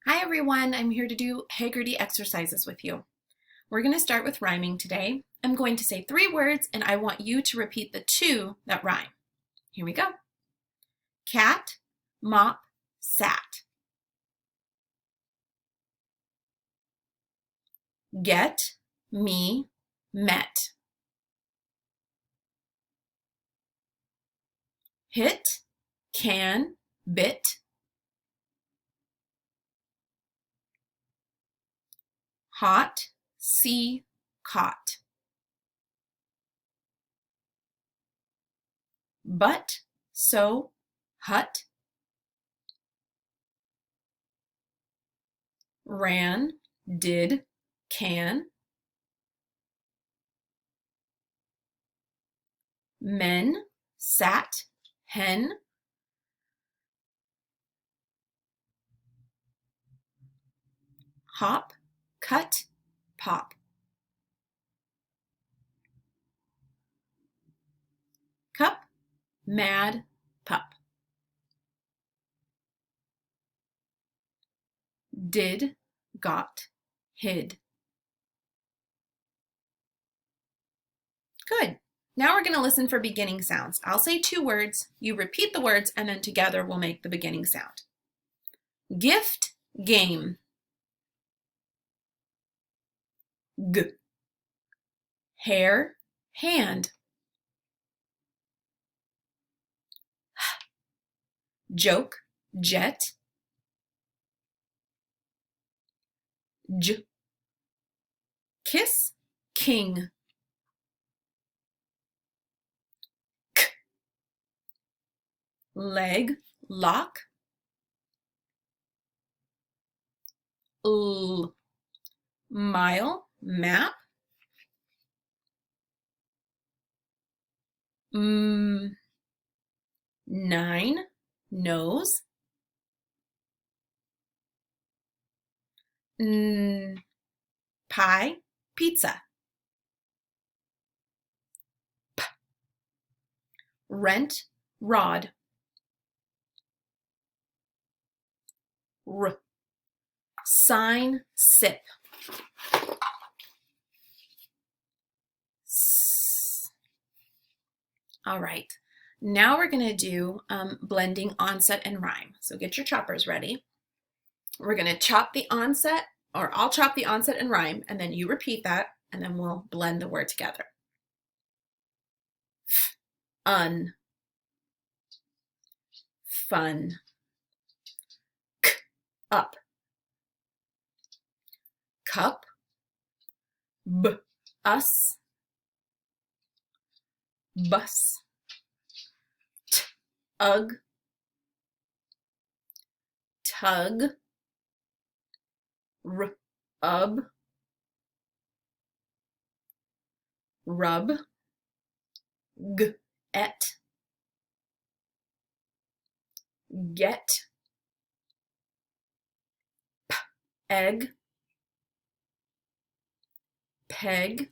Hi everyone, I'm here to do Heggerty exercises with you. We're going to start with rhyming today. I'm going to say 3 words and I want you to repeat the 2 that rhyme. Here we go. Cat, mop, sat. Get, me, met. Hit, can, bit. Hot, see, caught. But, so, hut. Ran, did, can. Men, sat, hen. Hop, cut, pop. Cup, mad, pup. Did, got, hid. Good. Now we're going to listen for beginning sounds. I'll say 2 words, you repeat the words, and then together we'll make the beginning sound. Gift, game. G. Hair, hand. Joke, jet. J. Kiss, king. K. Leg, lock. L. Mile, map. M. 9, nose. N. Pie, pizza. P. Rent, rod. R. Sign, sip. S. All right, now we're going to do blending onset and rhyme. So get your choppers ready. We're going to chop the onset, or I'll chop the onset and rhyme, and then you repeat that, and then we'll blend the word together. Un. Fun. K. Up. Cup. B. Us. Bus. T. Ugh. Tug. R. Ub. Rub. G. Et. Get. P. Egg. Peg.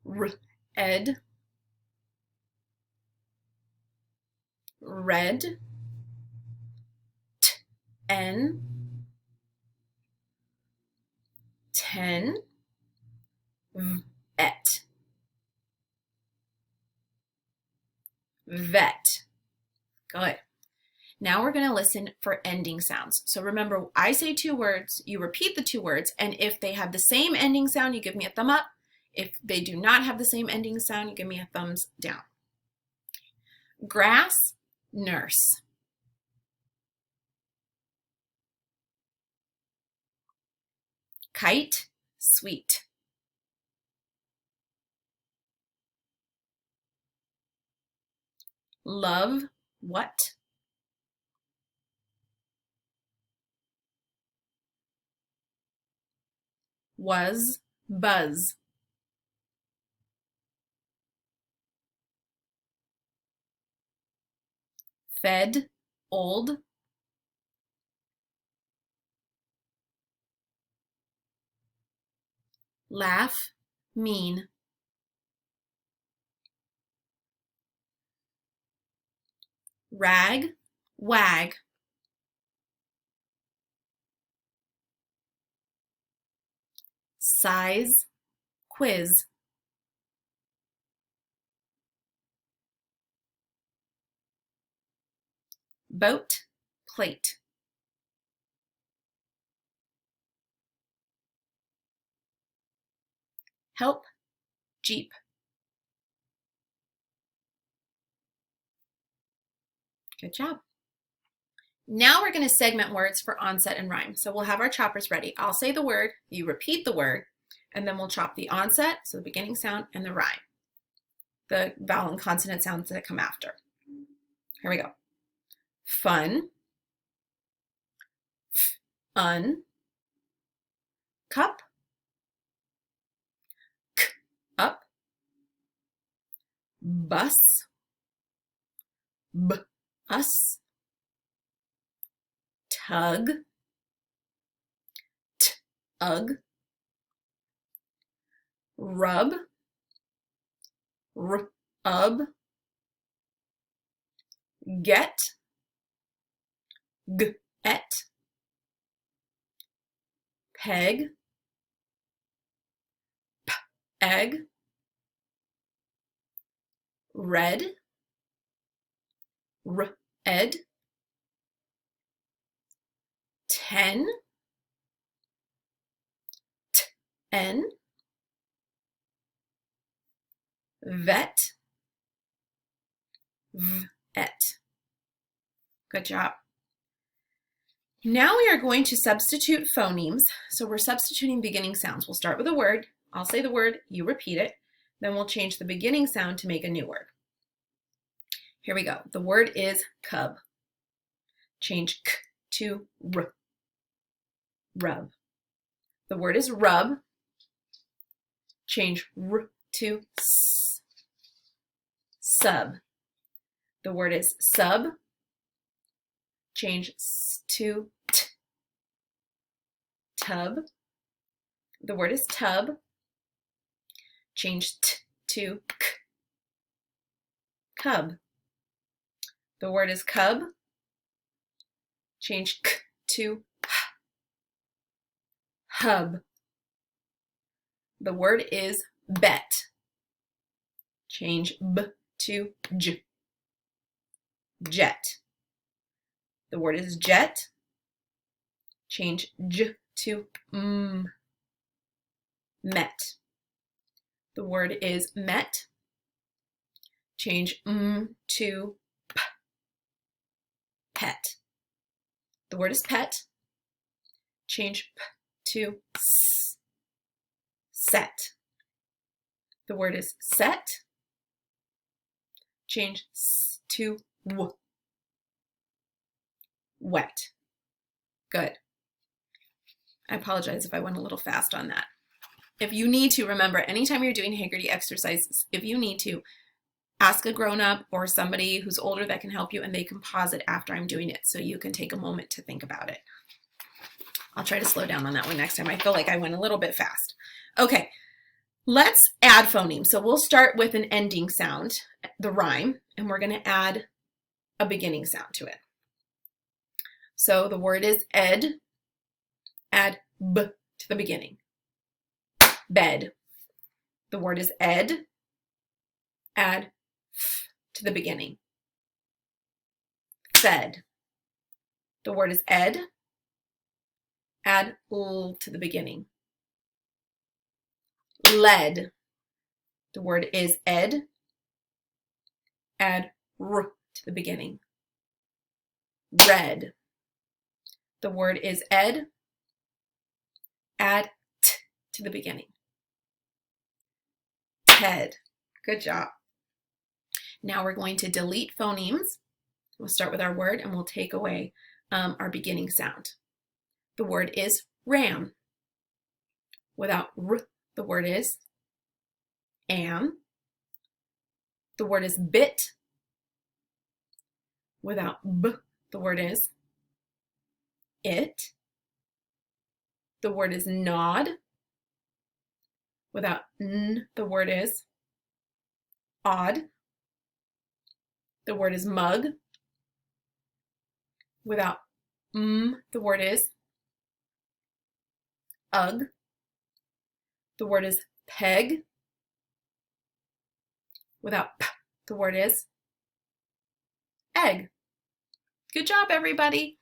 R. Ed. Red. T. En. 10. V. Et. Vet. Good. Now we're going to listen for ending sounds. So remember, I say 2 words, you repeat the 2 words, and if they have the same ending sound, you give me a thumb up. If they do not have the same ending sound, you give me a thumbs down. Grass, nurse. Kite, sweet. Love, what? Was, buzz. Fed, old. Laugh, mean. Rag, wag. size, quiz. Boat, plate. Help, jeep. Good job. Now we're going to segment words for onset and rhyme. So we'll have our choppers ready. I'll say the word, you repeat the word, and then we'll chop the onset, so the beginning sound, and the rhyme, the vowel and consonant sounds that come after. Here we go. Fun, un, cup, k, up, bus, b, us, tug, t, ug, rub, r, ub, get, g, et, peg, p, egg, red, r, ed, 10, t, n, vet, v, et. Good job. Now we are going to substitute phonemes. So we're substituting beginning sounds. We'll start with a word. I'll say the word, you repeat it. Then we'll change the beginning sound to make a new word. Here we go. The word is cub. Change k to r. Rub. The word is rub. Change r to s. Sub. The word is sub. Change s to t. Tub. The word is tub. Change t to k. Cub. The word is cub. Change k to h. Hub. The word is bet. Change b to j. Jet. The word is jet. Change j to m. Met. The word is met. Change m to p. Pet. The word is pet. Change p to s. Set. The word is set. Change s to w. Wet. Good. I apologize if I went a little fast on that. If you need to, remember, anytime you're doing Heggerty exercises, if you need to, ask a grown-up or somebody who's older that can help you, and they can pause it after I'm doing it so you can take a moment to think about it. I'll try to slow down on that one next time. I feel like I went a little bit fast. Okay, let's add phonemes. So we'll start with an ending sound, the rhyme, and we're going to add a beginning sound to it. So the word is ed. Add b to the beginning. Bed. The word is ed. Add f to the beginning. Fed. The word is ed. Add l to the beginning. Led. The word is ed. Add r to the beginning. Red. The word is ed. Add t to the beginning. Ted. Good job. Now we're going to delete phonemes. We'll start with our word and we'll take away our beginning sound. The word is ram. Without r, the word is am. The word is bit. Without b, the word is it. The word is nod. Without n, the word is odd. The word is mug. Without the word is ugh. the word is peg. Without p, the word is egg. Good job, everybody.